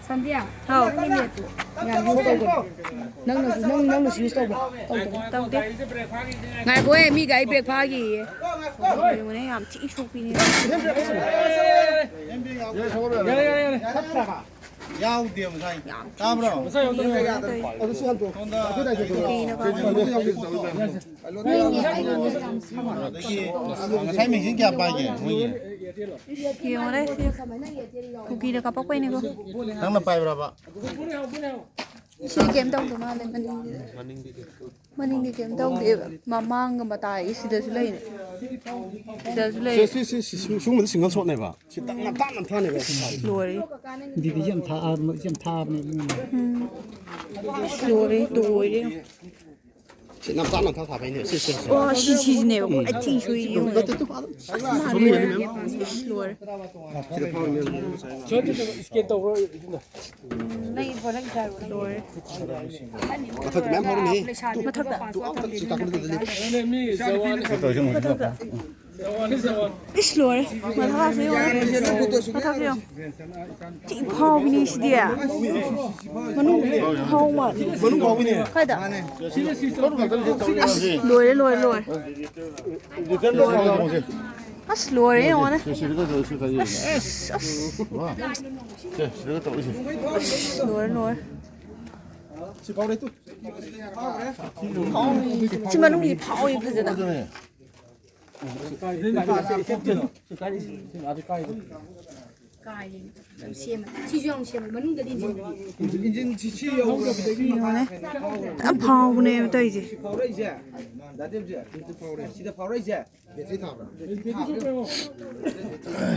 Sandia. Hau. Nhà use tàu nâng use tàu Tao tiếp. Ngày bố em mi cái việc phá gì? Người này làm chỉ chụp đi. 야우 디엄 사이. 까브로. 어디 한도. 여기 사이밍 신기한 바이게. Kiều đấy. Cookie được cặp bóc quay này cô. 당나 바이브라 봐. Xin kiếm đông của nó lên mình đi kiếm đông để mà mang mà tài xí được lấy này. Được lấy. 숨은 신경 쏟네 봐. 딱남 타네 봐. Lùi. Đi dầm thà này. Lùi đuổi đi. nam 딱남 타 사배네. Wow, xí này cô ai chỉ suy yêu. Lùi. 저기 스케이트 오고 Này vào đây ra rồi. 같은 맨 바로니. Mà thật ạ. 진짜 그런데 미 저원 Ít lùi. Mà thật sự mà thật sự. Chị Paul Vinicius đi à? Mà nó Paul mà. 뭐는 거기네. Cái đó. 서로 갖다 Lùi lùi. 줘. Nó lùi đấy mà đấy. Lùi. 집하고 또. Chứ mà nó bị Paul gì phải vậy? xem chi dùng xem mình cái gì 인진 지치요. Đã Paul này tới gì? 파워레 이제. 나대지. 파워레. 시대 파워레 이제. 배지 타봐.